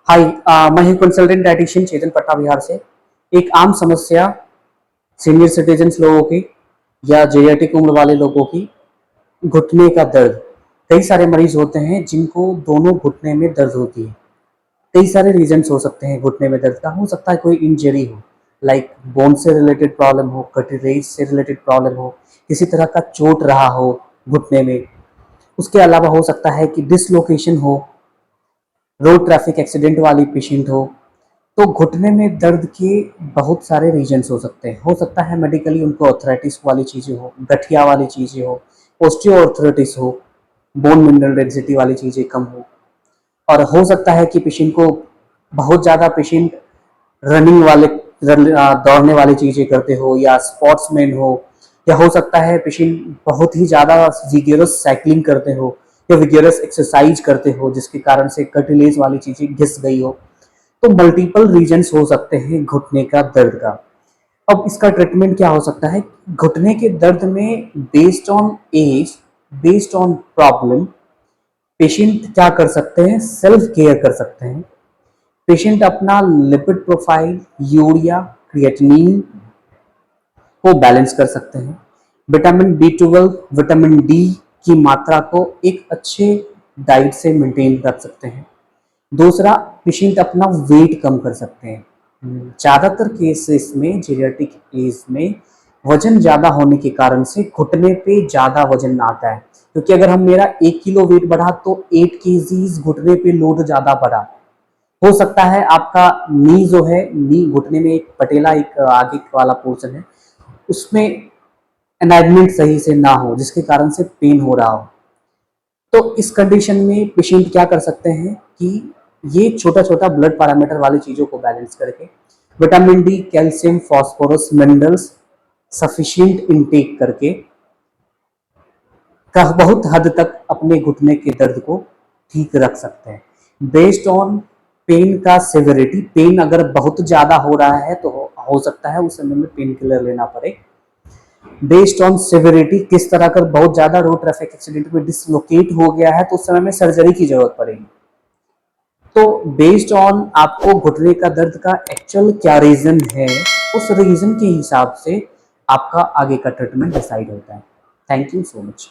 हाय, मैं हूँ consultant dietitian चेतन पटना बिहार से। एक आम समस्या सीनियर सिटीजन्स लोगों की या जेनेटिक उम्र वाले लोगों की घुटने का दर्द। कई सारे मरीज होते हैं जिनको दोनों घुटने में दर्द होती है। कई सारे रीजंस हो सकते हैं घुटने में दर्द का। हो सकता है कोई इंजरी हो, लाइक बोन से रिलेटेड प्रॉब्लम हो, कटरेज से रिलेटेड प्रॉब्लम हो, किसी तरह का चोट रहा हो घुटने में। उसके अलावा हो सकता है कि डिसलोकेशन हो, रोड ट्रैफिक एक्सीडेंट वाली पेशेंट हो। तो घुटने में दर्द के बहुत सारे रीजंस हो सकते हैं। हो सकता है मेडिकली उनको आर्थराइटिस वाली चीज़ें हो, गठिया वाली चीज़ें हो, ऑस्टियोआर्थराइटिस हो, बोन मिनरल डेंसिटी वाली चीज़ें कम हो। और हो सकता है कि पेशेंट को बहुत ज़्यादा पेशेंट रनिंग वाले दौड़ने वाली चीज़ें करते हो या स्पोर्ट्समैन हो, या हो सकता है पेशेंट बहुत ही ज़्यादा विगरस साइकिलिंग करते हो या विगरस एक्सरसाइज करते हो जिसके कारण से कार्टिलेज वाली चीज़ें घिस गई हो। तो मल्टीपल रीजंस हो सकते हैं घुटने का दर्द का। अब इसका ट्रीटमेंट क्या हो सकता है? घुटने के दर्द में based on age, based on problem, patient क्या कर सकते हैं? सेल्फ केयर कर सकते हैं। पेशेंट अपना लिपिड प्रोफाइल, यूरिया, क्रिएटिनिन को बैलेंस कर सकते हैं। विटामिन B12, विटामिन डी की मात्रा को एक अच्छे डाइट से मेंटेन कर सकते हैं। दूसरा, पेशेंट अपना वेट कम कर सकते हैं। ज़्यादातर केसेस में जेरियाट्रिक एज में वजन ज़्यादा होने के कारण से घुटने पे ज़्यादा वजन आता है, क्योंकि अगर हम मेरा 1 किलो वेट बढ़ा तो 8 kg घुटने पे लोड ज़्यादा बढ़ा। हो सकता है आपका नी जो है, नी घुटने में एक पटेला, एक आगे वाला पोर्शन है, उसमें अलाइनमेंट सही से ना हो जिसके कारण से पेन हो रहा हो। तो इस कंडीशन में पेशेंट क्या कर सकते हैं कि ये छोटा छोटा ब्लड पैरामीटर वाली चीज़ों को बैलेंस करके vitamin D, calcium, phosphorus, minerals sufficient intake करके का बहुत हद तक अपने घुटने के दर्द को ठीक रख सकते हैं। बेस्ड ऑन पेन का सेवेरिटी, पेन अगर बहुत ज़्यादा हो रहा है तो हो सकता है उस समय में पेन किलर लेना पड़े। बेस्ड ऑन सेवेरिटी, किस तरह का बहुत ज़्यादा रोड ट्रैफिक एक्सीडेंट में डिसलोकेट हो गया है तो उस समय में सर्जरी की जरूरत पड़ेगी। तो बेस्ड ऑन आपको घुटने का दर्द का एक्चुअल क्या रीजन है, उस रीजन के हिसाब से आपका आगे का ट्रीटमेंट डिसाइड होता है। Thank you so much.